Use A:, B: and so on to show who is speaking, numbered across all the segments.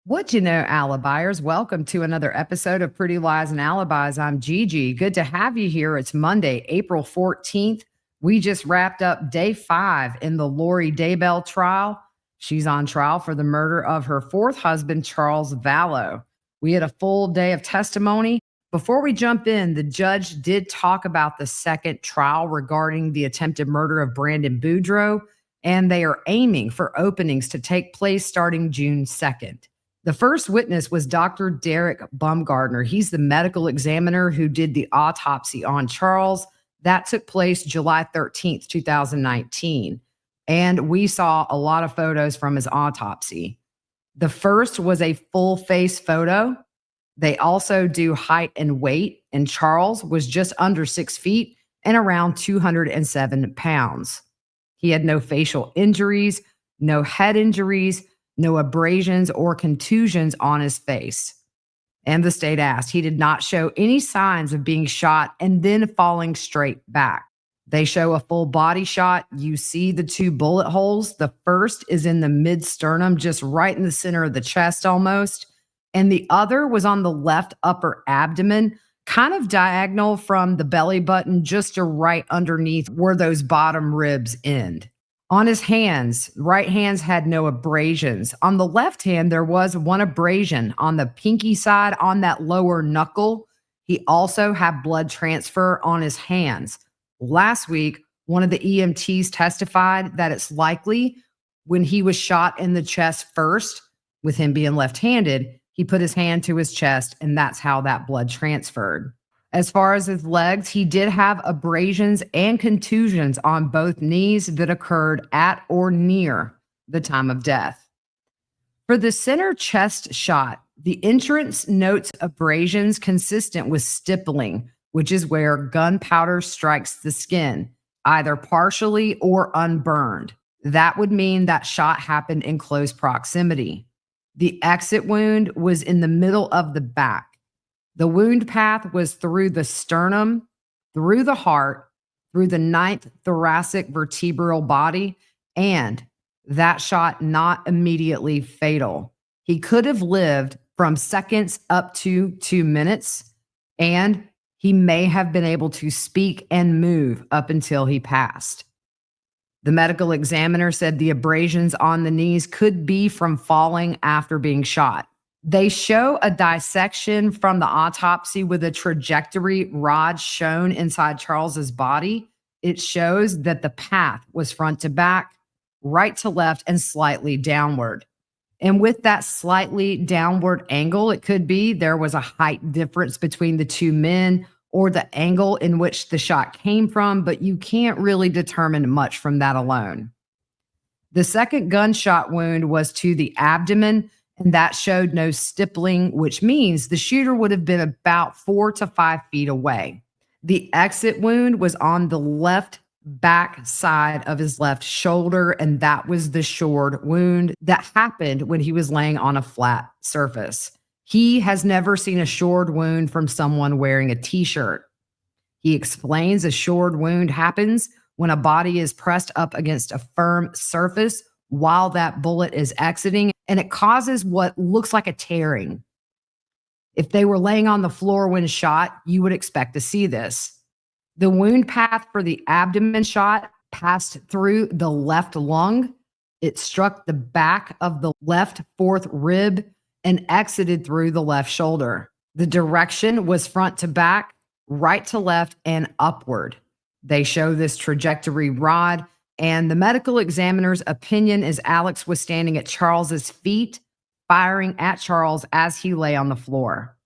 A: What you know, Alibis? Welcome to another episode of Pretty Lies and Alibis. I'm Gigi. Good to have you here. It's Monday, April 14th. We just wrapped up day 5 in the Lori Daybell trial. She's on trial for the murder of her fourth husband, Charles Vallow. We had a full day of testimony. Before we jump in, the judge did talk about the second trial regarding the attempted murder of Brandon Boudreaux, and they are aiming for openings to take place starting June 2nd. The first witness was Dr. Derek Baumgarner. He's the medical examiner who did the autopsy on Charles. That took place July 13th, 2019. And we saw a lot of photos from his autopsy. The first was a full face photo. They also do height and weight, and Charles was just under 6 feet and around 207 pounds. He had no facial injuries, no head injuries, no abrasions or contusions on his face. And the state asked, he did not show any signs of being shot and then falling straight back. They show a full body shot. You see the 2 bullet holes. The first is in the mid-sternum, just right in the center of the chest almost. And the other was on the left upper abdomen, kind of diagonal from the belly button, just to right underneath where those bottom ribs end. On his hands, right hands had no abrasions. On the left hand, there was one abrasion on the pinky side on that lower knuckle. He also had blood transfer on his hands. Last week, one of the EMTs testified that it's likely when he was shot in the chest first, with him being left-handed, he put his hand to his chest, and that's how that blood transferred. As far as his legs, he did have abrasions and contusions on both knees that occurred at or near the time of death. For the center chest shot, the entrance notes abrasions consistent with stippling, which is where gunpowder strikes the skin, either partially or unburned. That would mean that shot happened in close proximity. The exit wound was in the middle of the back. The wound path was through the sternum, through the heart, through the 9th thoracic vertebral body, and that shot not immediately fatal. He could have lived from seconds up to 2 minutes, and he may have been able to speak and move up until he passed. The medical examiner said the abrasions on the knees could be from falling after being shot. They show a dissection from the autopsy with a trajectory rod shown inside Charles's body. It shows that the path was front to back, right to left, and slightly downward. And with that slightly downward angle, it could be there was a height difference between the 2 men or the angle in which the shot came from, but you can't really determine much from that alone. The second gunshot wound was to the abdomen, and that showed no stippling, which means the shooter would have been about 4 to 5 feet away. The exit wound was on the left back side of his left shoulder, and that was the shored wound that happened when he was laying on a flat surface. He has never seen a shored wound from someone wearing a t-shirt. He explains a shored wound happens when a body is pressed up against a firm surface while that bullet is exiting, and it causes what looks like a tearing. If they were laying on the floor when shot, you would expect to see this. The wound path for the abdomen shot passed through the left lung. It struck the back of the left fourth rib and exited through the left shoulder. The direction was front to back, right to left, and upward. They show this trajectory rod, and the medical examiner's opinion is Alex was standing at Charles's feet, firing at Charles as he lay on the floor.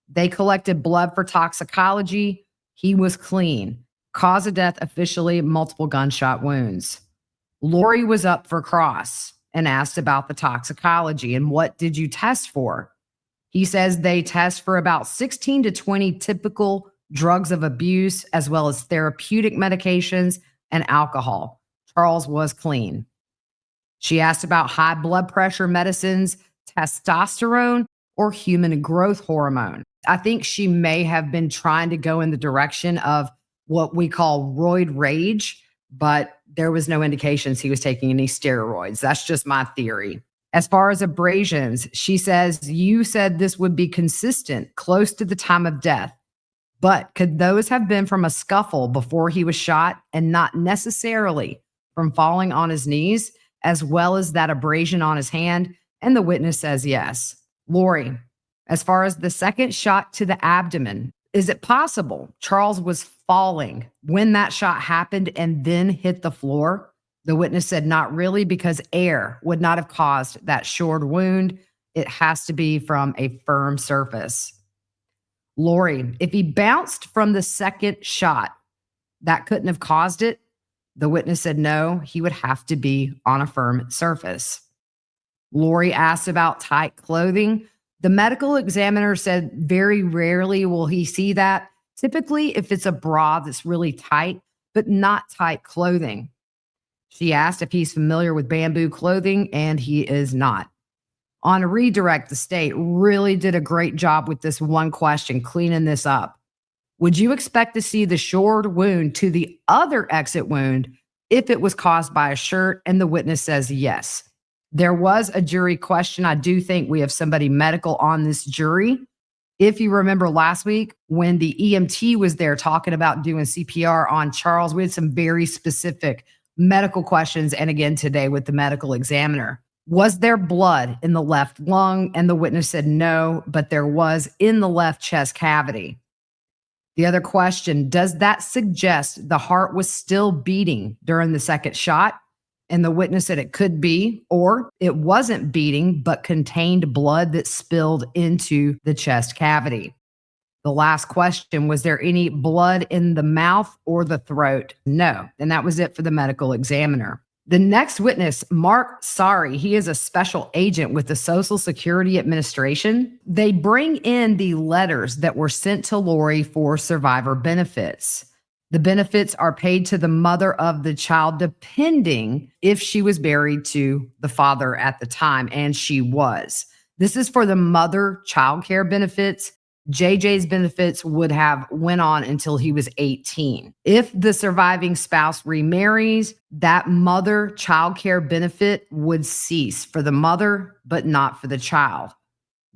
A: They collected blood for toxicology. He was clean. Cause of death officially multiple gunshot wounds. Lori was up for cross and asked about the toxicology and what did you test for? He says they test for about 16 to 20 typical drugs of abuse, as well as therapeutic medications and alcohol. Charles was clean. She asked about high blood pressure medicines, testosterone, or human growth hormone. I think she may have been trying to go in the direction of what we call roid rage, but there was no indications he was taking any steroids. That's just my theory. As far as abrasions, she says, you said this would be consistent, close to the time of death. But could those have been from a scuffle before he was shot and not necessarily from falling on his knees, as well as that abrasion on his hand? And the witness says yes. Lori, as far as the second shot to the abdomen, is it possible Charles was falling when that shot happened and then hit the floor? The witness said not really, because air would not have caused that shored wound. It has to be from a firm surface. Lori, if he bounced from the second shot, that couldn't have caused it. The witness said no, he would have to be on a firm surface. Lori asked about tight clothing. The medical examiner said very rarely will he see that. Typically, if it's a bra that's really tight, but not tight clothing. She asked if he's familiar with bamboo clothing, and he is not. On redirect, the state really did a great job with this one question, cleaning this up. Would you expect to see the shored wound to the other exit wound if it was caused by a shirt? And the witness says yes. There was a jury question. I do think we have somebody medical on this jury. If you remember last week when the EMT was there talking about doing CPR on Charles, we had some very specific medical questions. And again, today with the medical examiner. Was there blood in the left lung? And the witness said no, but there was in the left chest cavity. The other question, does that suggest the heart was still beating during the second shot? And the witness said it could be, or it wasn't beating, but contained blood that spilled into the chest cavity. The last question, was there any blood in the mouth or the throat? No. And that was it for the medical examiner. The next witness, Mark Saari, he is a special agent with the Social Security Administration. They bring in the letters that were sent to Lori for survivor benefits. The benefits are paid to the mother of the child, depending if she was married to the father at the time, and she was. This is for the mother child care benefits. JJ's benefits would have went on until he was 18. If the surviving spouse remarries, that mother child care benefit would cease for the mother, but not for the child.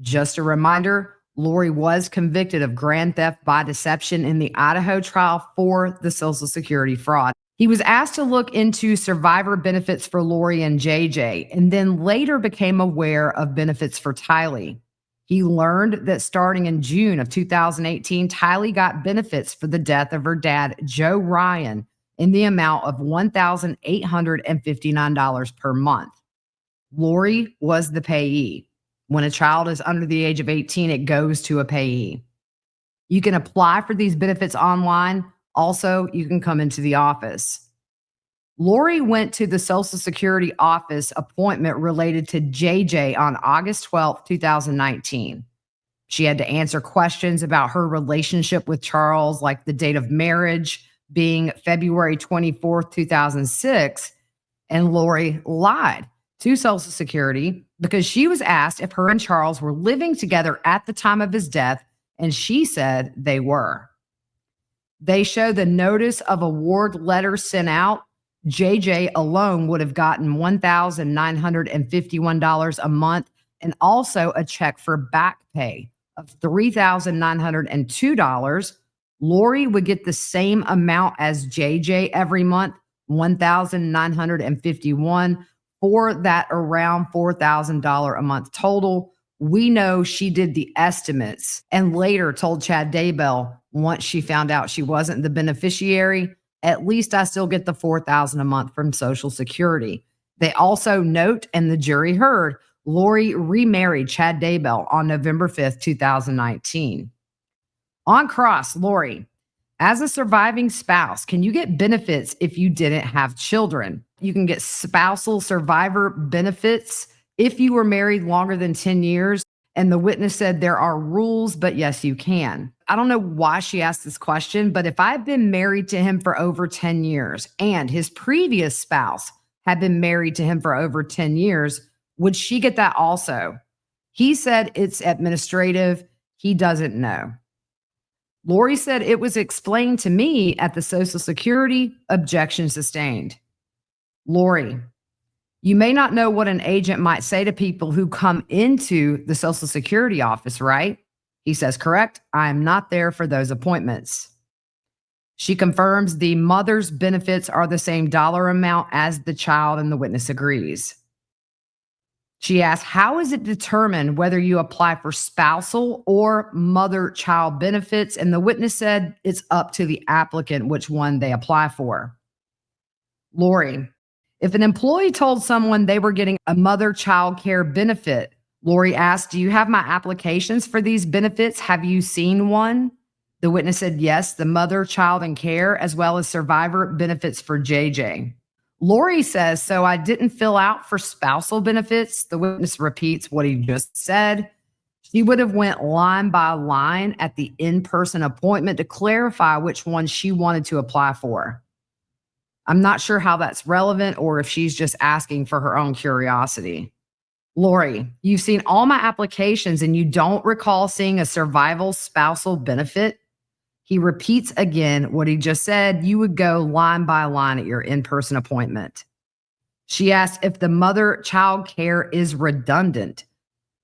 A: Just a reminder, Lori was convicted of grand theft by deception in the Idaho trial for the Social Security fraud. He was asked to look into survivor benefits for Lori and JJ, and then later became aware of benefits for Tylee. He learned that starting in June of 2018, Tylee got benefits for the death of her dad, Joe Ryan, in the amount of $1,859 per month. Lori was the payee. When a child is under the age of 18, it goes to a payee. You can apply for these benefits online. Also, you can come into the office. Lori went to the Social Security office appointment related to JJ on August 12, 2019. She had to answer questions about her relationship with Charles, like the date of marriage being February 24, 2006. And Lori lied to Social Security because she was asked if her and Charles were living together at the time of his death, and she said they were. They show the notice of award letter sent out. JJ alone would have gotten $1,951 a month, and also a check for back pay of $3,902. Lori would get the same amount as JJ every month, $1,951, for that around $4,000 a month total. We know she did the estimates and later told Chad Daybell, once she found out she wasn't the beneficiary, at least I still get the $4,000 a month from Social Security. They also note, and the jury heard, Lori remarried Chad Daybell on November 5th, 2019. On cross, Lori, as a surviving spouse, can you get benefits if you didn't have children? You can get spousal survivor benefits if you were married longer than 10 years. And the witness said there are rules, but yes, you can. I don't know why she asked this question, but if I've been married to him for over 10 years and his previous spouse had been married to him for over 10 years, would she get that also? He said it's administrative. He doesn't know. Lori said it was explained to me at the Social Security. Objection sustained. Lori, You may not know what an agent might say to people who come into the Social Security office, right? He says, correct. I am not there for those appointments. She confirms the mother's benefits are the same dollar amount as the child, and the witness agrees. She asks, how is it determined whether you apply for spousal or mother-child benefits? And the witness said it's up to the applicant which one they apply for. Lori, if an employee told someone they were getting a mother-child care benefit, Lori asked, do you have my applications for these benefits? Have you seen one? The witness said, yes, the mother, child, and care, as well as survivor benefits for JJ. Lori says, so I didn't fill out for spousal benefits. The witness repeats what he just said. She would have went line by line at the in-person appointment to clarify which one she wanted to apply for. I'm not sure how that's relevant or if she's just asking for her own curiosity. Lori, you've seen all my applications and you don't recall seeing a survival spousal benefit? He repeats again what he just said. You would go line by line at your in-person appointment. She asked if the mother-child care is redundant.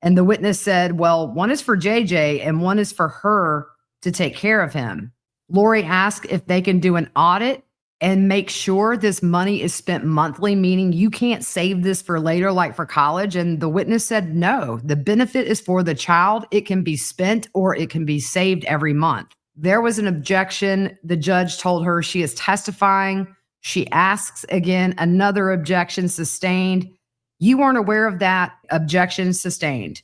A: And the witness said, well, one is for JJ and one is for her to take care of him. Lori asked if they can do an audit and make sure this money is spent monthly, meaning you can't save this for later, like for college. And the witness said, no, the benefit is for the child. It can be spent or it can be saved every month. There was an objection. The judge told her she is testifying. She asks again, another objection sustained. You weren't aware of that. Objection sustained.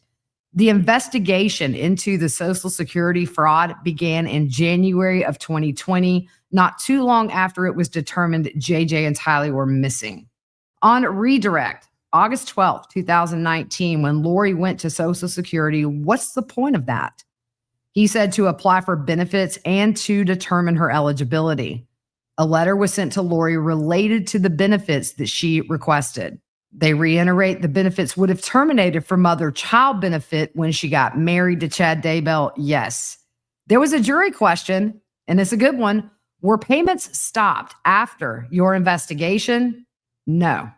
A: The investigation into the Social Security fraud began in January of 2020, not too long after it was determined JJ and Tylee were missing. On redirect, August 12th, 2019, when Lori went to Social Security, what's the point of that? He said to apply for benefits and to determine her eligibility. A letter was sent to Lori related to the benefits that she requested. They reiterate the benefits would have terminated for mother-child benefit when she got married to Chad Daybell. Yes. There was a jury question, and it's a good one. Were payments stopped after your investigation? No.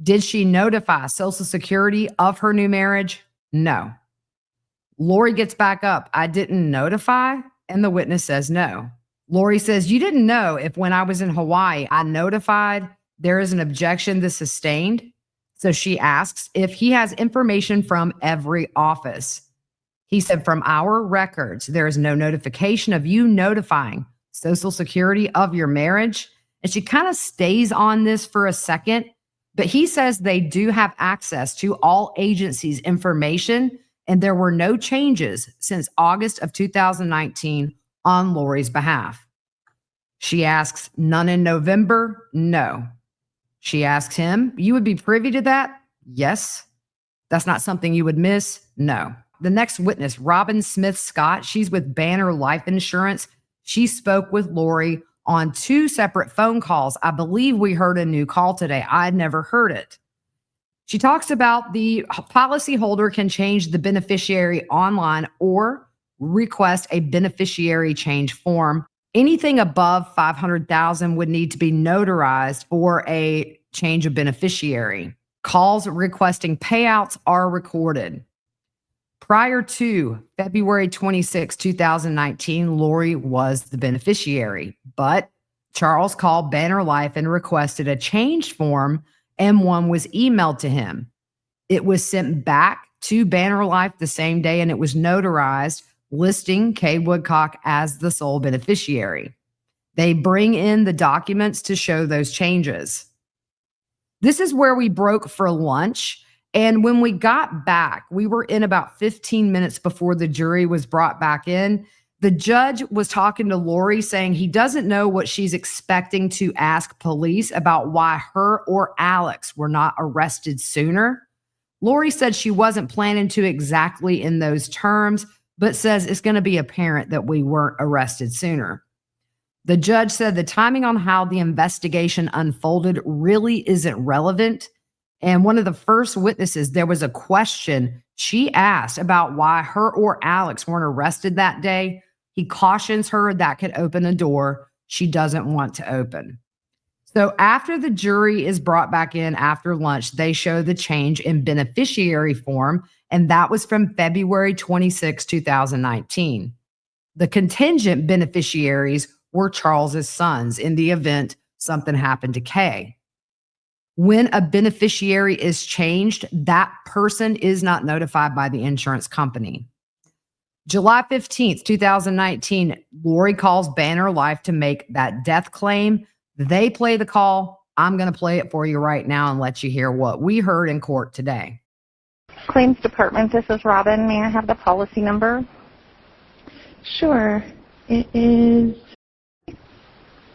A: Did she notify Social Security of her new marriage? No. Lori gets back up. I didn't notify, and the witness says no. Lori says, you didn't know if when I was in Hawaii, I notified. There is an objection that's sustained. So she asks if he has information from every office. He said, from our records, there is no notification of you notifying Social Security of your marriage. And she kind of stays on this for a second, but he says they do have access to all agencies' information, and there were no changes since August of 2019 on Lori's behalf. She asks, none in November? No. She asks him, you would be privy to that? Yes. That's not something you would miss? No. The next witness, Robin Smith Scott, she's with Banner Life Insurance. She spoke with Lori on 2 separate phone calls. I believe we heard a new call today. I'd never heard it. She talks about the policyholder can change the beneficiary online or request a beneficiary change form. Anything above $500,000 would need to be notarized for a change of beneficiary. Calls requesting payouts are recorded. Prior to February 26, 2019, Lori was the beneficiary, but Charles called Banner Life and requested a change form, and one was emailed to him. It was sent back to Banner Life the same day, and it was notarized, listing Kay Woodcock as the sole beneficiary. They bring in the documents to show those changes. This is where we broke for lunch. And when we got back, we were in about 15 minutes before the jury was brought back in. The judge was talking to Lori saying he doesn't know what she's expecting to ask police about why her or Alex were not arrested sooner. Lori said she wasn't planning to exactly in those terms, but says it's going to be apparent that we weren't arrested sooner. The judge said the timing on how the investigation unfolded really isn't relevant. And one of the first witnesses, there was a question she asked about why her or Alex weren't arrested that day. He cautions her that could open a door she doesn't want to open. So after the jury is brought back in after lunch, they show the change in beneficiary form, and that was from February 26, 2019. The contingent beneficiaries were Charles's sons in the event something happened to Kay. When a beneficiary is changed, that person is not notified by the insurance company. July 15th, 2019, Lori calls Banner Life to make that death claim. They play the call. I'm going to play it for you right now and let you hear what we heard in court today.
B: Claims Department, this is Robin. May I have the policy number?
C: Sure. It is...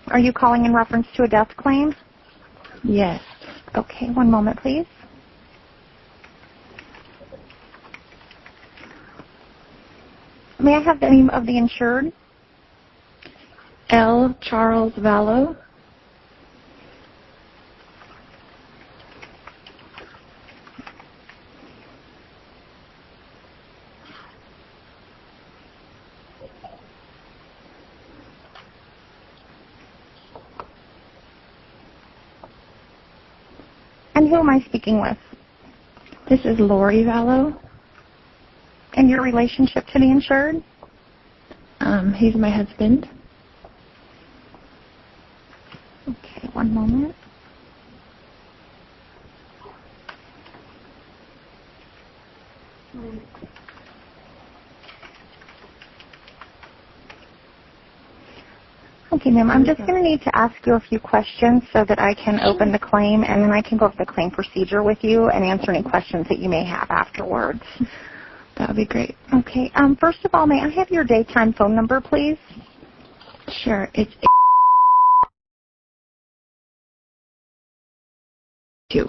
B: Are you calling in reference to a death claim?
C: Yes.
B: Okay, one moment, please. May I have the name of the insured?
C: L. Charles Vallow.
B: And who am I speaking with?
C: This is Lori Vallow.
B: And your relationship to the insured?
C: He's my husband.
B: Okay, one moment. Okay, ma'am, I'm just going to need to ask you a few questions so that I can open the claim, and then I can go over the claim procedure with you and answer any questions that you may have afterwards.
C: That would be great.
B: Okay, first of all, may I have your daytime phone number, please?
C: Sure. It's 2.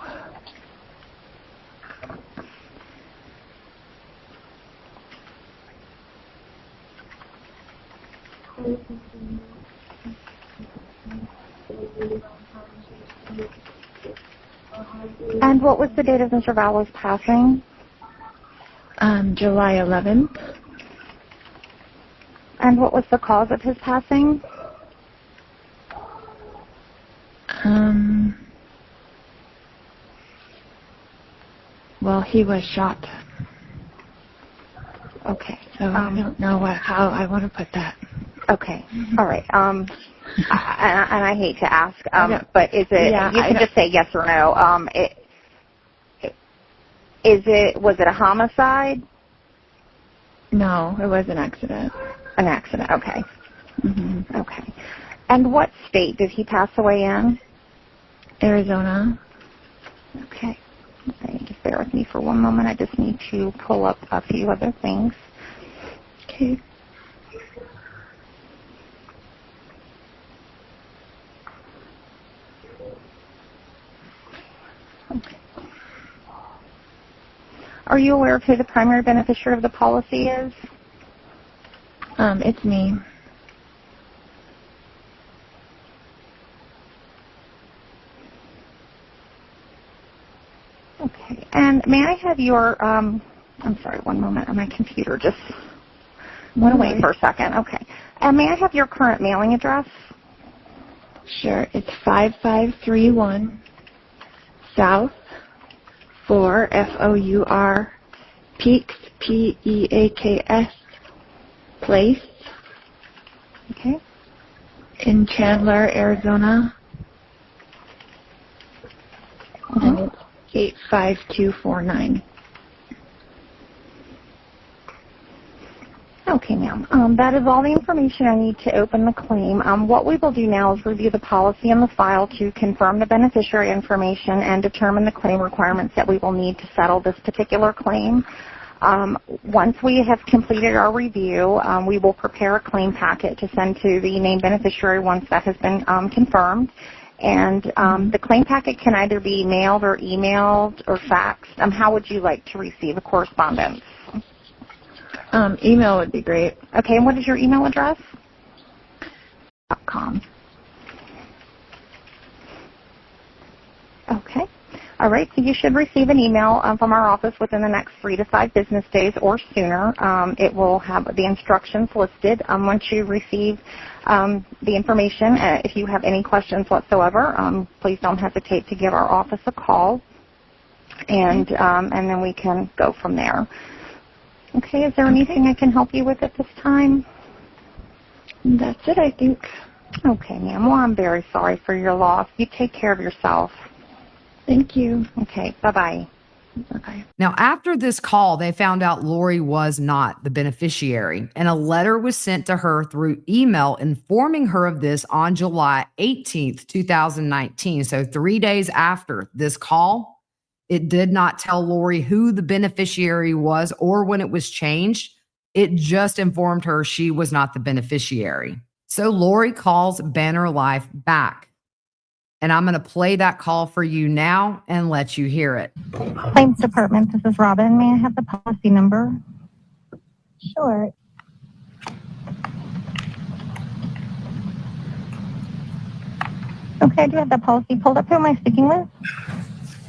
B: And what was the date of Mr. Vallow's passing?
C: July 11th.
B: And what was the cause of his passing?
C: Well, he was shot.
B: Okay.
C: So I don't know how I want to put that.
B: Okay. All right. And I hate to ask, but is it?
C: Yeah,
B: you can just say yes or no. Was it a homicide?
C: No, it was an accident.
B: An accident. Okay.
C: Mm-hmm.
B: Okay. And what state did he pass away in?
C: Arizona.
B: Okay. Just bear with me for one moment. I just need to pull up a few other things.
C: Okay.
B: Okay. Are you aware of who the primary beneficiary of the policy is?
C: It's me.
B: Okay. And may I have your, I'm sorry, one moment. My computer just went away for a second. Okay. And may I have your current mailing address?
C: Sure. It's 5531 South 4 FOUR Peaks PEAKS Place.
B: Okay.
C: In Chandler, Arizona. And it's 85249.
B: Okay, ma'am. That is all the information I need to open the claim. What we will do now is review the policy and the file to confirm the beneficiary information and determine the claim requirements that we will need to settle this particular claim. Once we have completed our review, we will prepare a claim packet to send to the named beneficiary once that has been confirmed. And the claim packet can either be mailed or emailed or faxed. How would you like to receive the correspondence?
C: Email would be great.
B: Okay, and what is your email address? .com. Okay. All right, so you should receive an email from our office within the next 3 to 5 business days or sooner. It will have the instructions listed. Once you receive the information, if you have any questions whatsoever, please don't hesitate to give our office a call, and then we can go from there. Okay, is there anything I can help you with at this time?
C: That's it, I think.
B: Okay, ma'am. Well, I'm very sorry for your loss. You take care of yourself.
C: Thank you.
B: Okay, bye-bye.
C: Bye-bye.
A: Now, after this call, they found out Lori was not the beneficiary, and a letter was sent to her through email informing her of this on July 18th, 2019. So 3 days after this call, it did not tell Lori who the beneficiary was or when it was changed. It just informed her she was not the beneficiary. So Lori calls Banner Life back. And I'm going to play that call for you now and let you hear it.
B: Claims Department, this is Robin. May I have the policy number?
D: Sure.
B: Okay, I do have the policy pulled up. Who am I speaking with?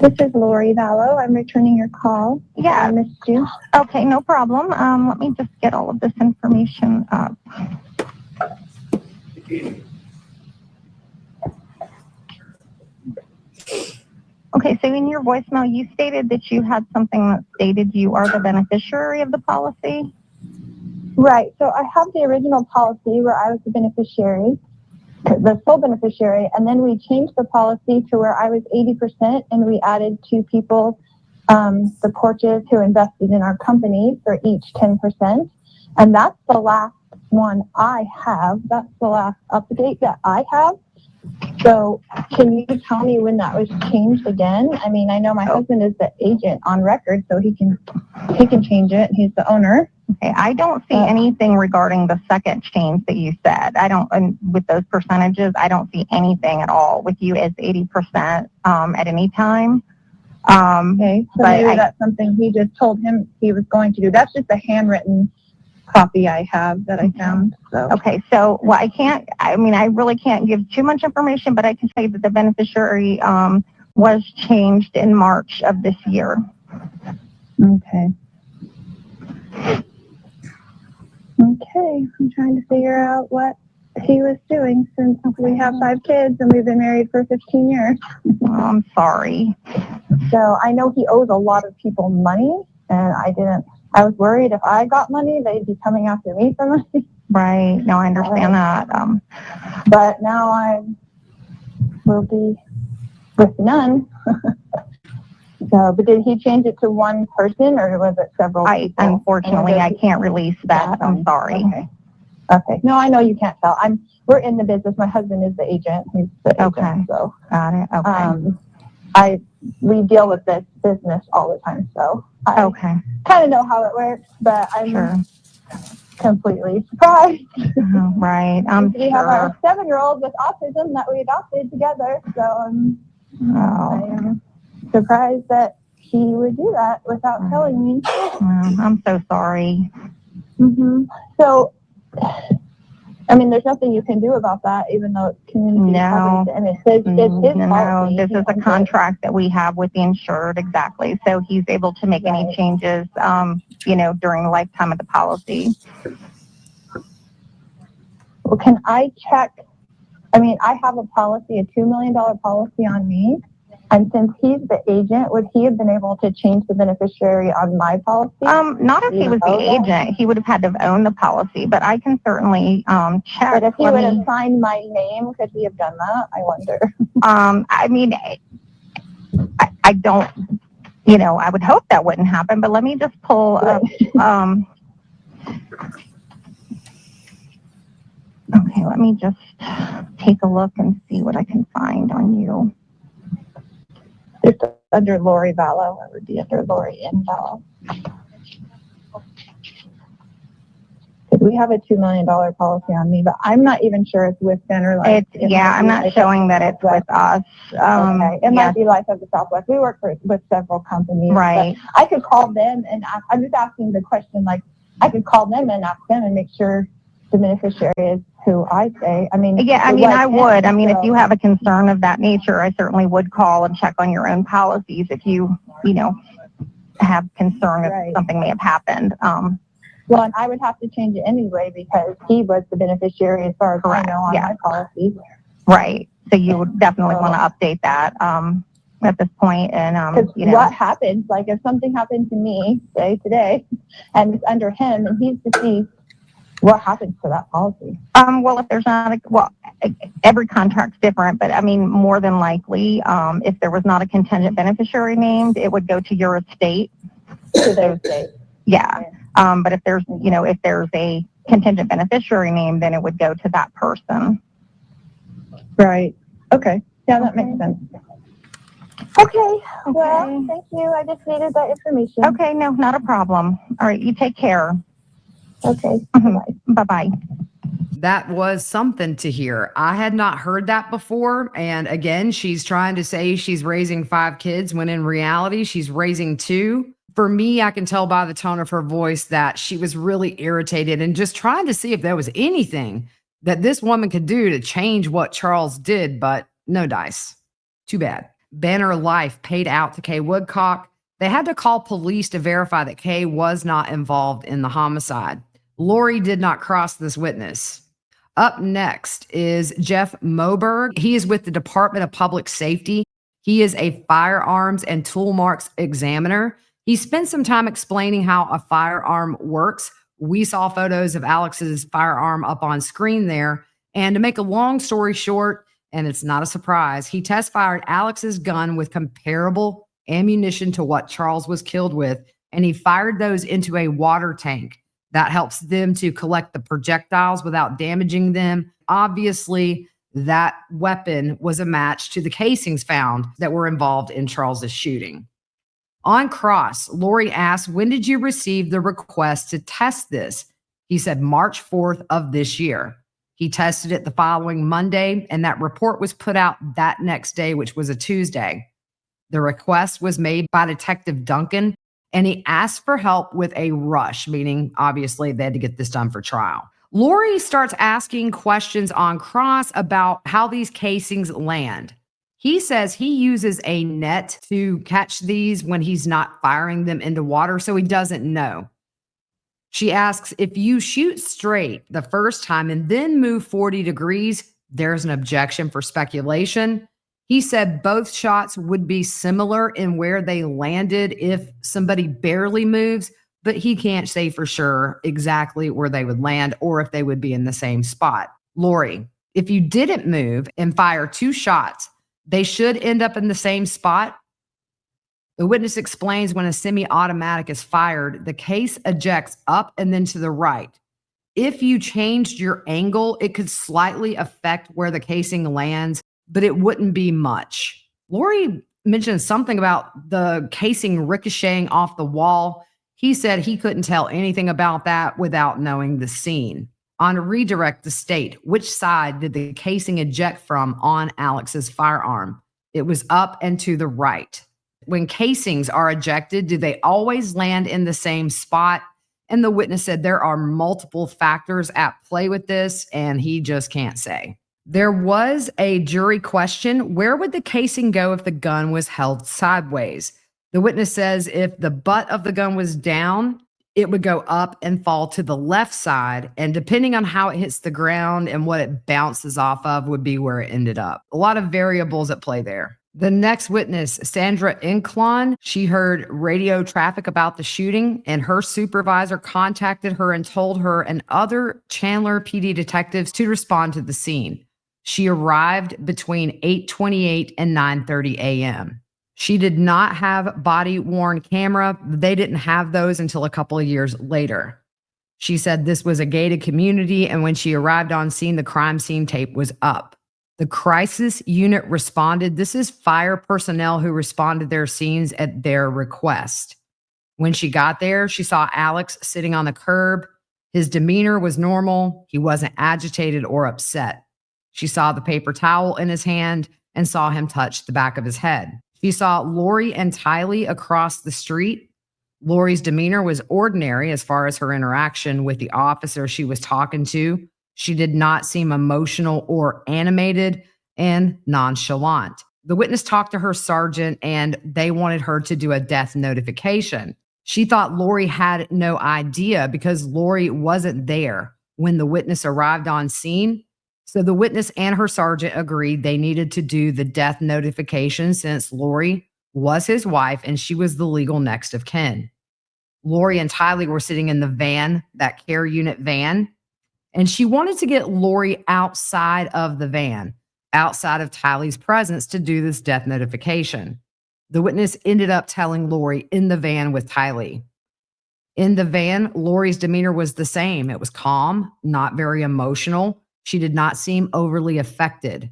D: This is Lori Vallow. I'm returning your call.
B: Yeah.
D: I missed you.
B: Okay, no problem. Let me just get all of this information up. Okay, so in your voicemail, you stated that you had something that stated you are the beneficiary of the policy?
D: Right. So I have the original policy where I was the beneficiary, the sole beneficiary, and then we changed the policy to where I was 80% and we added 2 people, the Porches, who invested in our company for each 10%. And that's the last one I have. That's the last update that I have. So can you tell me when that was changed again? I mean, I know my husband is the agent on record, so he can change it. He's the owner.
B: Okay, I don't see anything regarding the second change that you said. I don't, and with those percentages, I don't see anything at all with you as 80% at any time.
D: Okay, so maybe that's something he just told him he was going to do. That's just a handwritten copy I have that I found. So.
B: Okay, so well, I really can't give too much information, but I can say that the beneficiary was changed in March of this year.
D: Okay. Okay, I'm trying to figure out what he was doing since we have 5 kids and we've been married for 15 years.
B: Oh, I'm sorry.
D: So I know he owes a lot of people money, and I was worried if I got money, they'd be coming after me for money.
B: Right. No, I understand that.
D: But now I will be with none. So, but did he change it to one person, or was it several people?
B: Unfortunately, I can't release that. I'm sorry.
D: Okay. No, I know you can't tell. We're in the business. My husband is the agent. He's the agent.
B: Okay.
D: So,
B: got it. Okay.
D: We deal with this business all the time, so I kind of know how it works, but I'm completely surprised.
B: Right.
D: We have a 7-year-old with autism that we adopted together, so I am surprised that he would do that without telling me.
B: I'm so sorry.
D: Mm-hmm. So, I mean, there's nothing you can do about that, even though it's community coverage, and it's his policy.
B: No, this is a contract that we have with the insured, exactly. So he's able to make any changes, during the lifetime of the policy.
D: Well, can I check? I mean, I have a policy, a $2 million policy on me. And since he's the agent, would he have been able to change the beneficiary on my policy?
B: Not if he was the agent. He would have had to own the policy, but I can certainly check.
D: But if he would have signed my name, could he have done that? I wonder.
B: I mean, I don't, I would hope that wouldn't happen, but let me just pull up. Okay, let me just take a look and see what I can find on you.
D: It's under Lori Vallow. It would be under Lori and Vallow. We have a $2 million policy on me, but I'm not even sure it's with Banner Life.
B: I'm not showing that it's with us.
D: Okay. It might be Life of the Southwest. We work with several companies.
B: Right.
D: I could call them and I'm just asking the question, like, I could call them and ask them and make sure the beneficiary is who I say. I mean,
B: Yeah, I
D: it
B: mean,
D: was
B: I
D: him,
B: would. I mean, if
D: so-
B: you have a concern of that nature, I certainly would call and check on your own policies if you have concern if
D: Right.
B: something may have happened.
D: Well, and I would have to change it anyway because he was the beneficiary as far as
B: Correct,
D: I know on
B: yeah.
D: my policy.
B: Right. So you would definitely want to update that at this point. And,
D: Because what happens, like if something happened to me, say today, and it's under him and he's deceased, what happens to that policy?
B: well, if there's not every contract's different, but I mean, more than likely, if there was not a contingent beneficiary named, it would go to your estate.
D: To those days.
B: Yeah. But if there's a contingent beneficiary name, then it would go to that person.
D: Right. Okay. Yeah, that makes sense. Okay. Well, thank you. I just needed that information.
B: Okay. No, not a problem. All right. You take care.
D: Okay.
B: Bye. Bye-bye.
A: That was something to hear. I had not heard that before. And again, she's trying to say she's raising 5 kids when in reality, she's raising 2. For me, I can tell by the tone of her voice that she was really irritated and just trying to see if there was anything that this woman could do to change what Charles did, but no dice. Too bad. Banner Life paid out to Kay Woodcock. They had to call police to verify that Kay was not involved in the homicide. Lori did not cross this witness. Up next is Jeff Moberg. He is with the Department of Public Safety. He is a firearms and tool marks examiner. He spent some time explaining how a firearm works. We saw photos of Alex's firearm up on screen there. And to make a long story short, and it's not a surprise, he test fired Alex's gun with comparable ammunition to what Charles was killed with, and he fired those into a water tank. That helps them to collect the projectiles without damaging them. Obviously, that weapon was a match to the casings found that were involved in Charles's shooting. On cross, Lori asked, when did you receive the request to test this? He said March 4th of this year. He tested it the following Monday, and that report was put out that next day, which was a Tuesday. The request was made by Detective Duncan, and he asked for help with a rush, meaning obviously they had to get this done for trial. Lori starts asking questions on cross about how these casings land. He says he uses a net to catch these when he's not firing them into water, so he doesn't know. She asks, if you shoot straight the first time and then move 40 degrees, there's an objection for speculation. He said both shots would be similar in where they landed if somebody barely moves, but he can't say for sure exactly where they would land or if they would be in the same spot. Lori, if you didn't move and fire 2 shots, they should end up in the same spot. The witness explains when a semi-automatic is fired, the case ejects up and then to the right. If you changed your angle, it could slightly affect where the casing lands, but it wouldn't be much. Lori mentioned something about the casing ricocheting off the wall. He said he couldn't tell anything about that without knowing the scene. On a redirect to state, which side did the casing eject from on Alex's firearm? It was up and to the right. When casings are ejected, do they always land in the same spot? And the witness said there are multiple factors at play with this, and he just can't say. There was a jury question. Where would the casing go if the gun was held sideways? The witness says if the butt of the gun was down, it would go up and fall to the left side. And depending on how it hits the ground and what it bounces off of would be where it ended up. A lot of variables at play there. The next witness, Sandra Ynclan, she heard radio traffic about the shooting, and her supervisor contacted her and told her and other Chandler PD detectives to respond to the scene. She arrived between 8:28 and 9:30 a.m. She did not have body-worn camera. They didn't have those until a couple of years later. She said this was a gated community, and when she arrived on scene, the crime scene tape was up. The crisis unit responded. This is fire personnel who responded to their scenes at their request. When she got there, she saw Alex sitting on the curb. His demeanor was normal. He wasn't agitated or upset. She saw the paper towel in his hand and saw him touch the back of his head. She saw Lori and Tylee across the street. Lori's demeanor was ordinary as far as her interaction with the officer she was talking to. She did not seem emotional or animated and nonchalant. The witness talked to her sergeant and they wanted her to do a death notification. She thought Lori had no idea because Lori wasn't there when the witness arrived on scene. So the witness and her sergeant agreed they needed to do the death notification since Lori was his wife and she was the legal next of kin. Lori and Tylee were sitting in the van, that care unit van, and she wanted to get Lori outside of the van, outside of Tylee's presence to do this death notification. The witness ended up telling Lori in the van with Tylee. In the van, Lori's demeanor was the same. It was calm, not very emotional. She did not seem overly affected.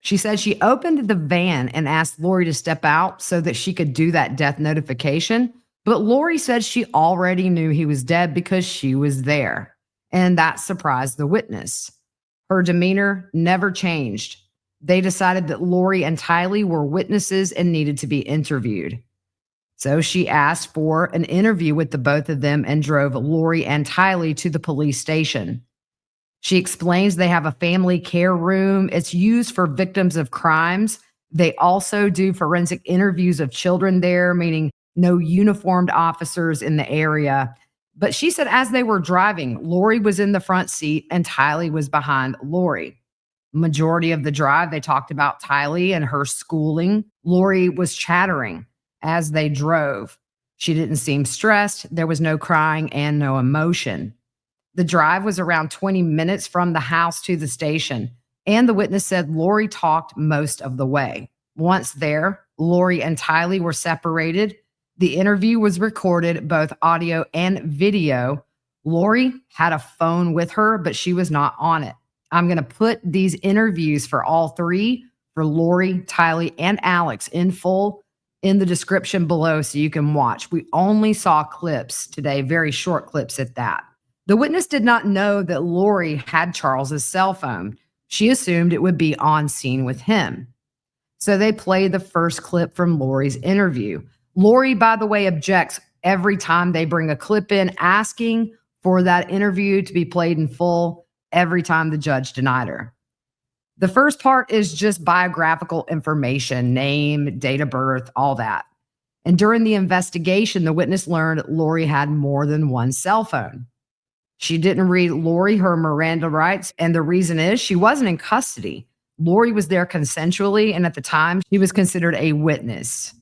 A: She said she opened the van and asked Lori to step out so that she could do that death notification. But Lori said she already knew he was dead because she was there. And that surprised the witness. Her demeanor never changed. They decided that Lori and Tylee were witnesses and needed to be interviewed. So she asked for an interview with the both of them and drove Lori and Tylee to the police station. She explains they have a family care room. It's used for victims of crimes. They also do forensic interviews of children there, meaning no uniformed officers in the area. But she said as they were driving, Lori was in the front seat and Tylee was behind Lori. Majority of the drive, they talked about Tylee and her schooling. Lori was chattering as they drove. She didn't seem stressed. There was no crying and no emotion. The drive was around 20 minutes from the house to the station, and the witness said Lori talked most of the way. Once there, Lori and Tylee were separated. The interview was recorded, both audio and video. Lori had a phone with her, but she was not on it. I'm going to put these interviews for all three, for Lori, Tylee, and Alex in full in the description below so you can watch. We only saw clips today, very short clips at that. The witness did not know that Lori had Charles's cell phone. She assumed it would be on scene with him. So they played the first clip from Lori's interview. Lori, by the way, objects every time they bring a clip in, asking for that interview to be played in full every time the judge denied her. The first part is just biographical information, name, date of birth, all that. And during the investigation, the witness learned Lori had more than one cell phone. She didn't read Lori her Miranda rights, and the reason is she wasn't in custody. Lori was there consensually, and at the time, she was considered a witness.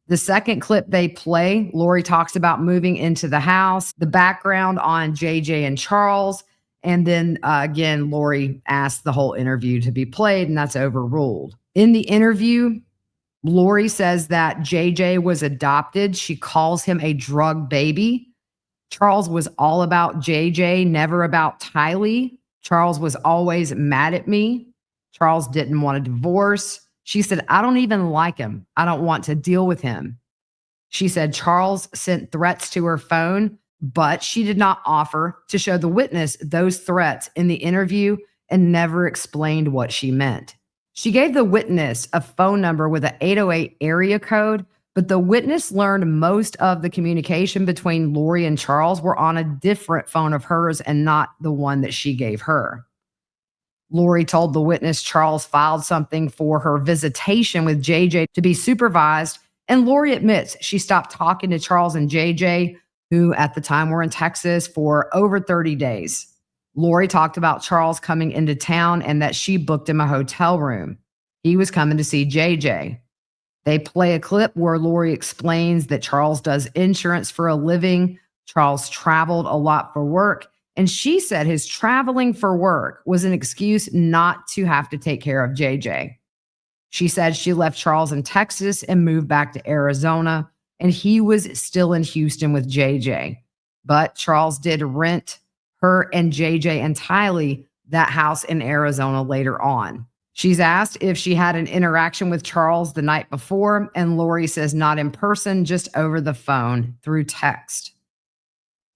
A: The second clip they play, Lori talks about moving into the house, the background on JJ and Charles, and then again, Lori asked the whole interview to be played, and that's overruled. In the interview, Lori says that JJ was adopted. She calls him a drug baby. Charles was all about JJ, never about Tylee. Charles was always mad at me. Charles didn't want a divorce. She said, I don't even like him. I don't want to deal with him. She said Charles sent threats to her phone, but she did not offer to show the witness those threats in the interview and never explained what she meant. She gave the witness a phone number with an 808 area code, but the witness learned most of the communication between Lori and Charles were on a different phone of hers and not the one that she gave her. Lori told the witness Charles filed something for her visitation with JJ to be supervised, and Lori admits she stopped talking to Charles and JJ, who at the time were in Texas, for over 30 days. Lori talked about Charles coming into town and that she booked him a hotel room. He was coming to see JJ. They play a clip where Lori explains that Charles does insurance for a living. Charles traveled a lot for work, and she said his traveling for work was an excuse not to have to take care of JJ. She said she left Charles in Texas and moved back to Arizona, and he was still in Houston with JJ. But Charles did rent her and JJ and Tylee that house in Arizona later on. She's asked if she had an interaction with Charles the night before, and Lori says not in person, just over the phone through text.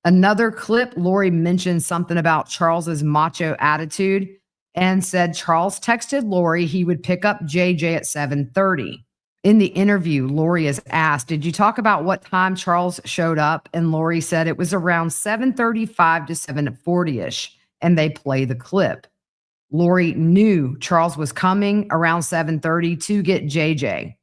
A: Another clip, Lori mentioned something about Charles's macho attitude and said Charles texted Lori he would pick up JJ at 7:30. In the interview, Lori is asked, did you talk about what time Charles showed up? And Lori said it was around 7:35 to 7:40ish, and they play the clip. Lori knew Charles was coming around 7:30 to get JJ.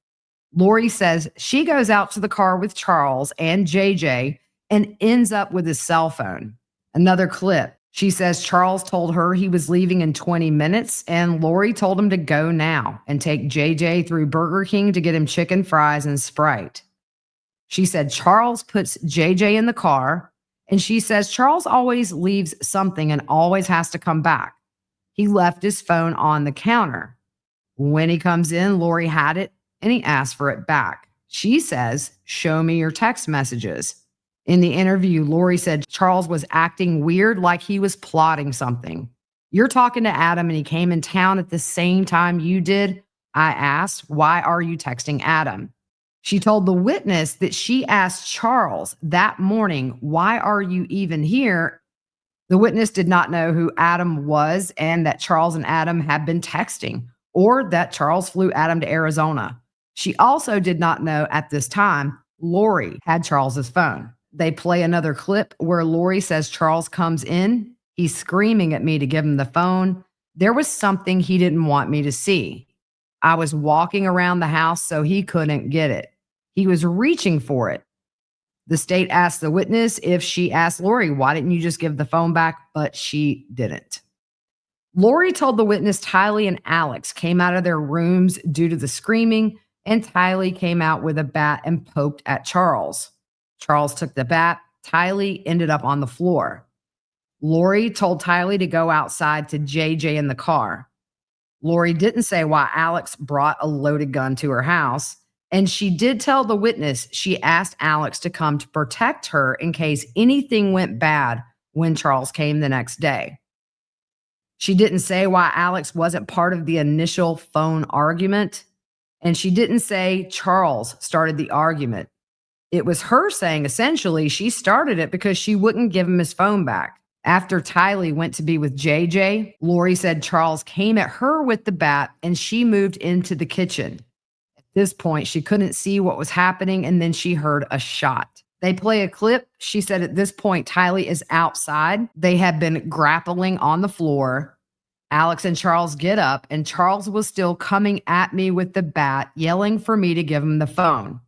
A: Lori says she goes out to the car with Charles and JJ and ends up with his cell phone. Another clip. She says Charles told her he was leaving in 20 minutes, and Lori told him to go now and take JJ through Burger King to get him chicken fries and Sprite. She said Charles puts JJ in the car, and she says Charles always leaves something and always has to come back. He left his phone on the counter. When he comes in, Lori had it, and he asked for it back. She says, show me your text messages. In the interview, Lori said Charles was acting weird, like he was plotting something. You're talking to Adam and he came in town at the same time you did? I asked, why are you texting Adam? She told the witness that she asked Charles that morning, why are you even here? The witness did not know who Adam was and that Charles and Adam had been texting, or that Charles flew Adam to Arizona. She also did not know at this time Lori had Charles's phone. They play another clip where Lori says Charles comes in. He's screaming at me to give him the phone. There was something he didn't want me to see. I was walking around the house so he couldn't get it. He was reaching for it. The state asked the witness if she asked Lori, why didn't you just give the phone back? But she didn't. Lori told the witness Tylee and Alex came out of their rooms due to the screaming, and Tylee came out with a bat and poked at Charles. Charles took the bat. Tylee ended up on the floor. Lori told Tylee to go outside to JJ in the car. Lori didn't say why Alex brought a loaded gun to her house, and she did tell the witness she asked Alex to come to protect her in case anything went bad when Charles came the next day. She didn't say why Alex wasn't part of the initial phone argument, and she didn't say Charles started the argument. It was her saying essentially she started it because she wouldn't give him his phone back. After Tylee went to be with JJ, Lori said Charles came at her with the bat and she moved into the kitchen. At this point, she couldn't see what was happening, and then she heard a shot. They play a clip. She said at this point, Tylee is outside. They had been grappling on the floor. Alex and Charles get up, and Charles was still coming at me with the bat, yelling for me to give him the phone.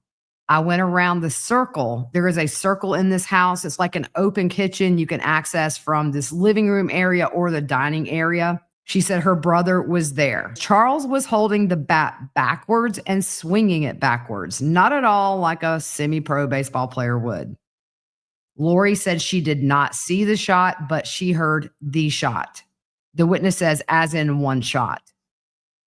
A: I went around the circle. There is a circle in this house. It's like an open kitchen you can access from this living room area or the dining area. She said her brother was there. Charles was holding the bat backwards and swinging it backwards, not at all like a semi-pro baseball player would. Lori said she did not see the shot, but she heard the shot. The witness says, as in one shot.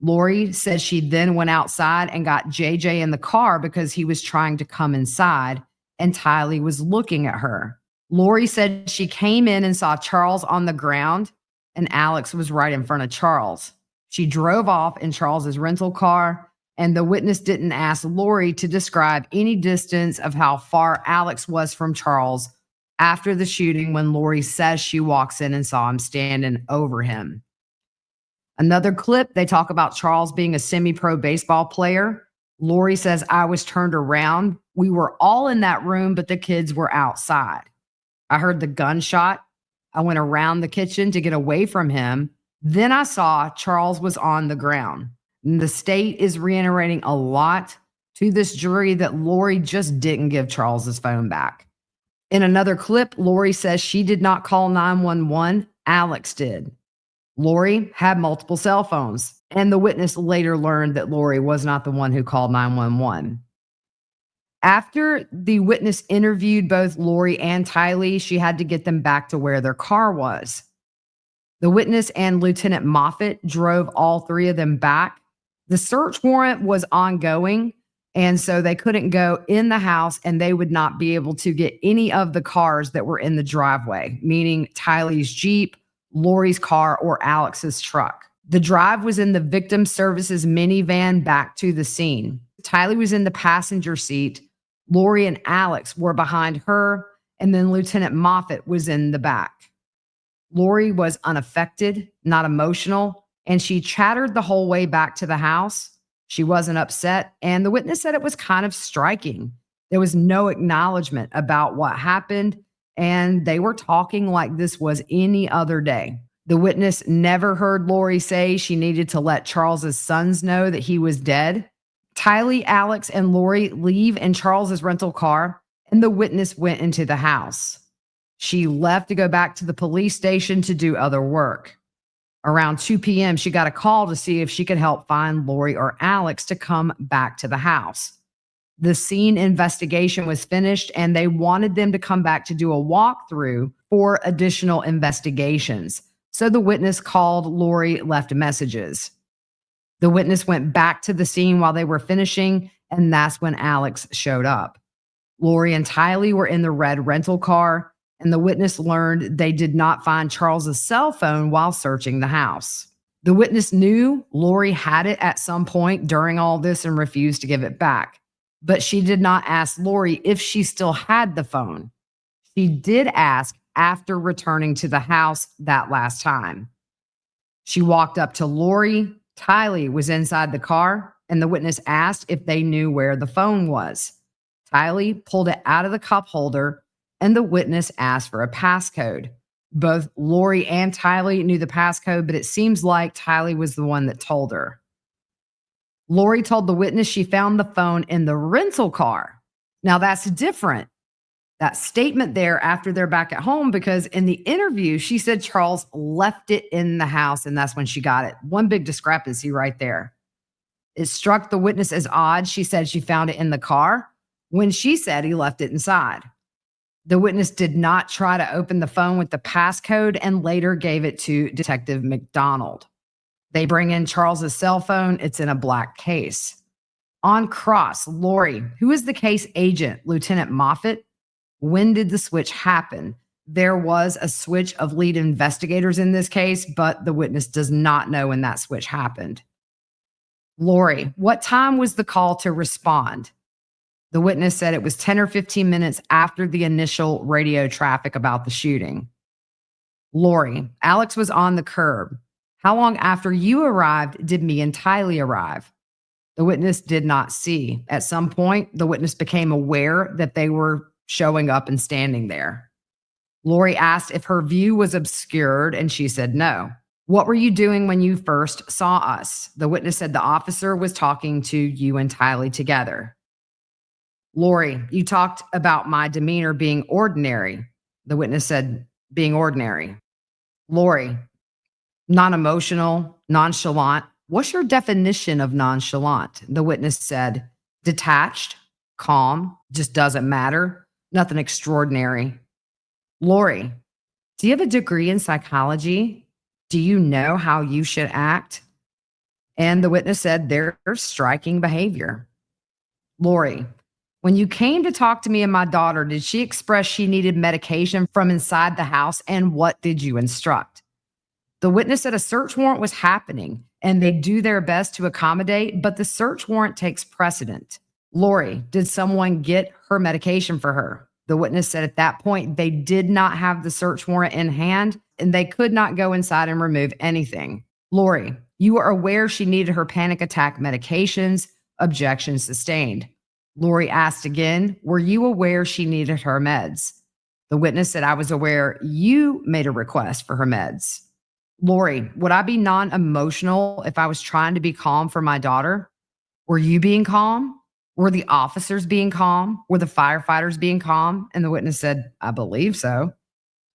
A: Lori said she then went outside and got JJ in the car because he was trying to come inside, and Tylee was looking at her. Lori said she came in and saw Charles on the ground, and Alex was right in front of Charles. She drove off in Charles's rental car, and the witness didn't ask Lori to describe any distance of how far Alex was from Charles after the shooting when Lori says she walks in and saw him standing over him. Another clip, they talk about Charles being a semi-pro baseball player. Lori says, I was turned around. We were all in that room, but the kids were outside. I heard the gunshot. I went around the kitchen to get away from him. Then I saw Charles was on the ground. And the state is reiterating a lot to this jury that Lori just didn't give Charles his phone back. In another clip, Lori says she did not call 911. Alex did. Lori had multiple cell phones, and the witness later learned that Lori was not the one who called 911. After the witness interviewed both Lori and Tylee, she had to get them back to where their car was. The witness and Lieutenant Moffitt drove all three of them back. The search warrant was ongoing, and so they couldn't go in the house, and they would not be able to get any of the cars that were in the driveway, meaning Tylee's Jeep, Lori's car, or Alex's truck. The drive was in the victim services minivan back to the scene. Tylee was in the passenger seat. Lori and Alex were behind her, and then Lieutenant Moffitt was in the back. Lori was unaffected, not emotional, and she chattered the whole way back to the house. She wasn't upset, and the witness said it was kind of striking. There was no acknowledgement about what happened, and they were talking like this was any other day. The witness never heard Lori say she needed to let Charles's sons know that he was dead. Tylee, Alex, and Lori leave in Charles's rental car, and the witness went into the house. She left to go back to the police station to do other work. Around 2 p.m., she got a call to see if she could help find Lori or Alex to come back to the house. The scene investigation was finished, and they wanted them to come back to do a walkthrough for additional investigations. So the witness called Lori, left messages. The witness went back to the scene while they were finishing, and that's when Alex showed up. Lori and Tylee were in the red rental car, and the witness learned they did not find Charles's cell phone while searching the house. The witness knew Lori had it at some point during all this and refused to give it back, but she did not ask Lori if she still had the phone. She did ask after returning to the house that last time. She walked up to Lori. Tylee was inside the car, and the witness asked if they knew where the phone was. Tylee pulled it out of the cup holder, and the witness asked for a passcode. Both Lori and Tylee knew the passcode, but it seems like Tylee was the one that told her. Lori told the witness she found the phone in the rental car. Now that's different. That statement there after they're back at home, because in the interview, she said Charles left it in the house, and that's when she got it. One big discrepancy right there. It struck the witness as odd. She said she found it in the car when she said he left it inside. The witness did not try to open the phone with the passcode and later gave it to Detective McDonald. They bring in Charles's cell phone. It's in a black case. On cross, Lori, who is the case agent, Lieutenant Moffitt, when did the switch happen? There was a switch of lead investigators in this case, but the witness does not know when that switch happened. Lori, what time was the call to respond? The witness said it was 10 or 15 minutes after the initial radio traffic about the shooting. Lori, Alex was on the curb. How long after you arrived did me and Tylee arrive? The witness did not see. At some point, the witness became aware that they were showing up and standing there. Lori asked if her view was obscured, and she said no. What were you doing when you first saw us? The witness said the officer was talking to you and Tylee together. Lori, you talked about my demeanor being ordinary. The witness said being ordinary. Lori, non-emotional, nonchalant. What's your definition of nonchalant? The witness said detached, calm, just doesn't matter, nothing extraordinary. Lori, do you have a degree in psychology? Do you know how you should act? And the witness said there's striking behavior. Lori, when you came to talk to me and my daughter, did she express she needed medication from inside the house, and what did you instruct? The witness said a search warrant was happening and they do their best to accommodate, but the search warrant takes precedent. Lori, did someone get her medication for her? The witness said at that point they did not have the search warrant in hand and they could not go inside and remove anything. Lori, you are aware she needed her panic attack medications. Objection sustained. Lori asked again, were you aware she needed her meds? The witness said, I was aware you made a request for her meds. Lori, would I be non-emotional if I was trying to be calm for my daughter? Were you being calm? Were the officers being calm? Were the firefighters being calm? And the witness said, I believe so.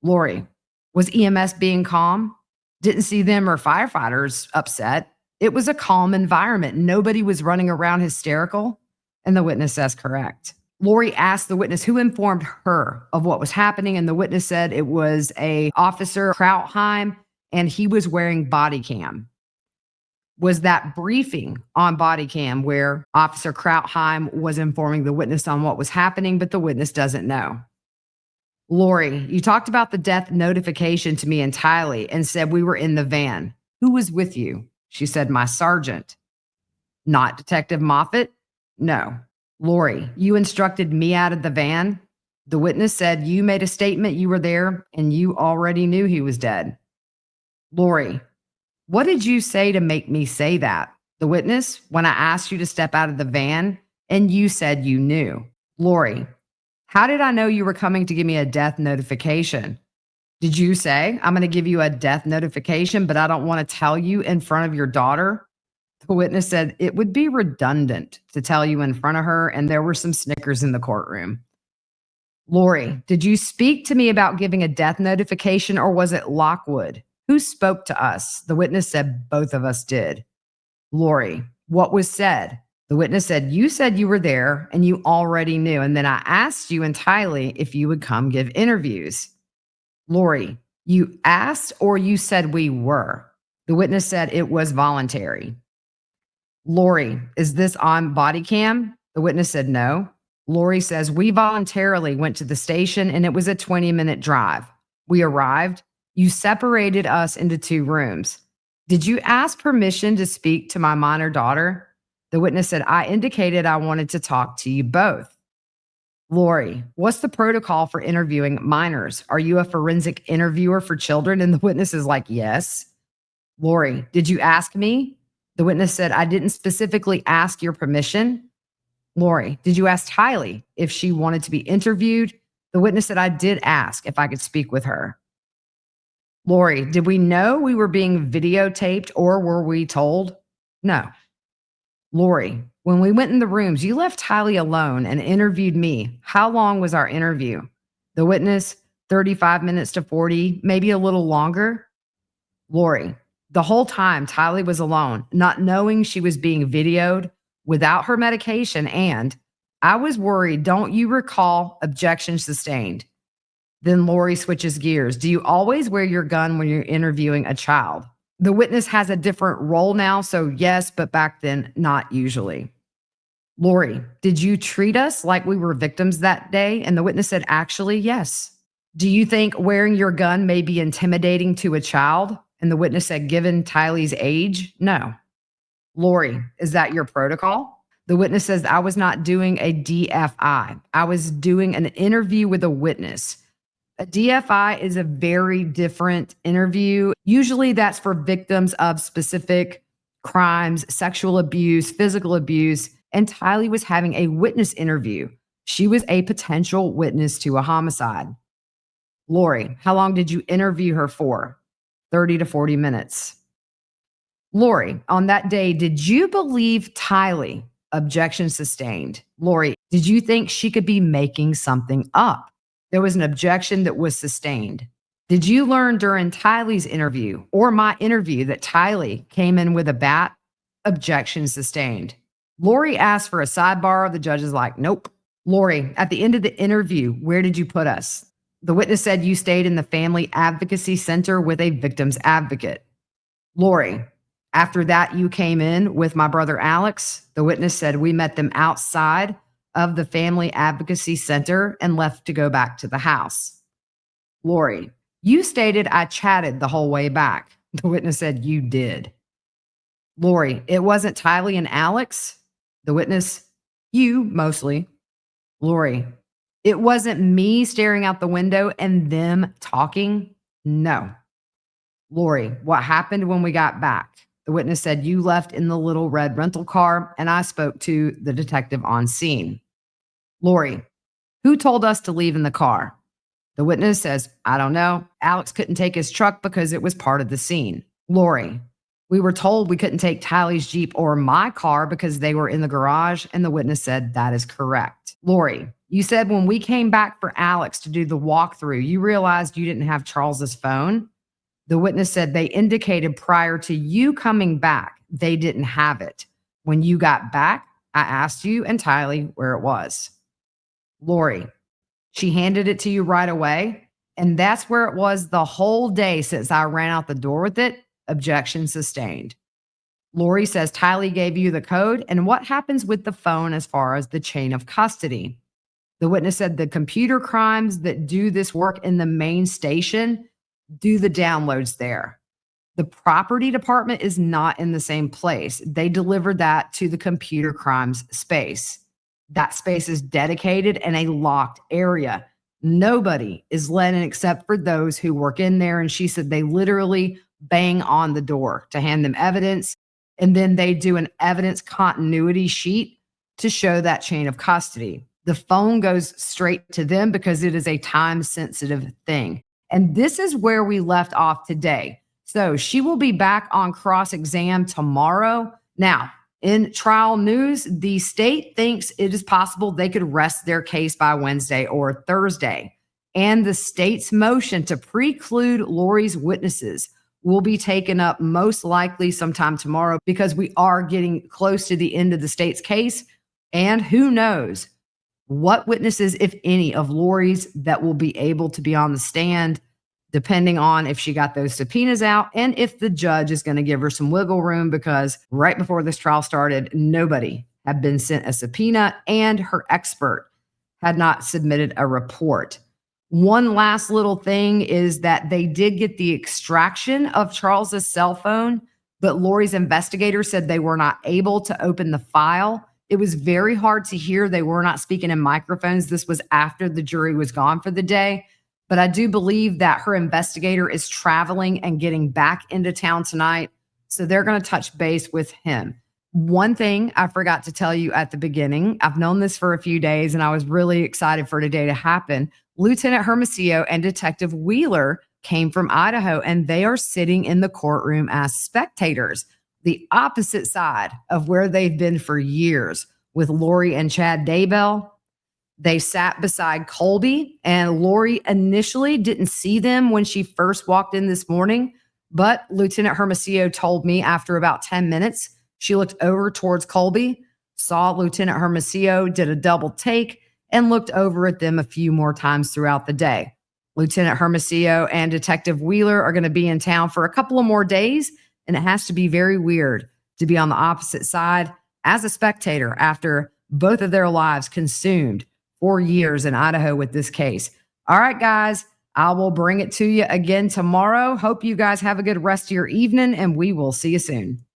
A: Lori, was EMS being calm? Didn't see them or firefighters upset. It was a calm environment. Nobody was running around hysterical. And the witness says correct. Lori asked the witness who informed her of what was happening. And the witness said it was a officer, Krautheim, and he was wearing body cam. Was that briefing on body cam where Officer Krautheim was informing the witness on what was happening, but the witness doesn't know. Lori, you talked about the death notification to me and Tylee and said we were in the van. Who was with you? She said, my sergeant. Not Detective Moffitt? No. Lori, you instructed me out of the van? The witness said you made a statement you were there and you already knew he was dead. Lori, what did you say to make me say that? The witness, when I asked you to step out of the van and you said you knew. Lori, how did I know you were coming to give me a death notification? Did you say, I'm going to give you a death notification, but I don't want to tell you in front of your daughter? The witness said it would be redundant to tell you in front of her, and there were some snickers in the courtroom. Lori, did you speak to me about giving a death notification, or was it Lockwood? Who spoke to us? The witness said both of us did. Lori, what was said? The witness said, you said you were there and you already knew. And then I asked you entirely if you would come give interviews. Lori, you asked or you said we were? The witness said it was voluntary. Lori, is this on body cam? The witness said no. Lori says we voluntarily went to the station and it was a 20-minute drive. We arrived. You separated us into 2 rooms. Did you ask permission to speak to my minor daughter? The witness said, I indicated I wanted to talk to you both. Lori, what's the protocol for interviewing minors? Are you a forensic interviewer for children? And the witness is like, yes. Lori, did you ask me? The witness said, I didn't specifically ask your permission. Lori, did you ask Tylee if she wanted to be interviewed? The witness said, I did ask if I could speak with her. Lori, did we know we were being videotaped or were we told? No. Lori, when we went in the rooms, you left Tylee alone and interviewed me. How long was our interview? The witness, 35 minutes to 40, maybe a little longer. Lori, the whole time Tylee was alone, not knowing she was being videoed without her medication, and I was worried. Don't you recall? Objection sustained. Then Lori switches gears. Do you always wear your gun when you're interviewing a child? The witness has a different role now, so yes, but back then, not usually. Lori, did you treat us like we were victims that day? And the witness said, actually, yes. Do you think wearing your gun may be intimidating to a child? And the witness said, given Tylee's age, no. Lori, is that your protocol? The witness says, I was not doing a DFI. I was doing an interview with a witness. A DFI is a very different interview. Usually that's for victims of specific crimes, sexual abuse, physical abuse, and Tylee was having a witness interview. She was a potential witness to a homicide. Lori, how long did you interview her for? 30 to 40 minutes. Lori, on that day, did you believe Tylee? Objection sustained. Lori, did you think she could be making something up? There was an objection that was sustained. Did you learn during Tylee's interview or my interview that Tylee came in with a bat? Objection sustained. Lori asked for a sidebar. The judge is like, nope. Lori, at the end of the interview, where did you put us? The witness said you stayed in the Family Advocacy Center with a victim's advocate. Lori, after that, you came in with my brother Alex. The witness said we met them outside of the Family Advocacy Center and left to go back to the house. Lori, you stated I chatted the whole way back. The witness said you did. Lori, it wasn't Tylee and Alex. The witness, you mostly. Lori, it wasn't me staring out the window and them talking. No. Lori, what happened when we got back? The witness said you left in the little red rental car and I spoke to the detective on scene. Lori, who told us to leave in the car? The witness says, I don't know. Alex couldn't take his truck because it was part of the scene. Lori, we were told we couldn't take Tylee's Jeep or my car because they were in the garage, and the witness said that is correct. Lori, you said when we came back for Alex to do the walkthrough, you realized you didn't have Charles's phone. The witness said they indicated prior to you coming back, they didn't have it. When you got back, I asked you and Tylee where it was. Lori, she handed it to you right away, and that's where it was the whole day since I ran out the door with it. Objection sustained. Lori says Tylee gave you the code, and what happens with the phone as far as the chain of custody? The witness said the computer crimes that do this work in the main station do the downloads there. The property department is not in the same place. They delivered that to the computer crimes space. That space is dedicated and a locked area. Nobody is let in except for those who work in there. And she said they literally bang on the door to hand them evidence. And then they do an evidence continuity sheet to show that chain of custody. The phone goes straight to them because it is a time-sensitive thing. And this is where we left off today. So she will be back on cross-exam tomorrow. Now, in trial news, the state thinks it is possible they could rest their case by Wednesday or Thursday. And the state's motion to preclude Lori's witnesses will be taken up most likely sometime tomorrow because we are getting close to the end of the state's case. And who knows what witnesses, if any, of Lori's that will be able to be on the stand, depending on if she got those subpoenas out and if the judge is going to give her some wiggle room, because right before this trial started, nobody had been sent a subpoena and her expert had not submitted a report. One last little thing is that they did get the extraction of Charles's cell phone, but Lori's investigator said they were not able to open the file. It was very hard to hear. They were not speaking in microphones. This was after the jury was gone for the day. But I do believe that her investigator is traveling and getting back into town tonight. So they're going to touch base with him. One thing I forgot to tell you at the beginning, I've known this for a few days and I was really excited for today to happen. Lieutenant Hermosillo and Detective Wheeler came from Idaho and they are sitting in the courtroom as spectators, the opposite side of where they've been for years with Lori and Chad Daybell. They sat beside Colby, and Lori initially didn't see them when she first walked in this morning, but Lieutenant Hermosillo told me after about 10 minutes, she looked over towards Colby, saw Lieutenant Hermosillo, did a double take, and looked over at them a few more times throughout the day. Lieutenant Hermosillo and Detective Wheeler are going to be in town for a couple of more days, and it has to be very weird to be on the opposite side as a spectator after both of their lives consumed 4 years in Idaho with this case. All right, guys, I will bring it to you again tomorrow. Hope you guys have a good rest of your evening, and we will see you soon.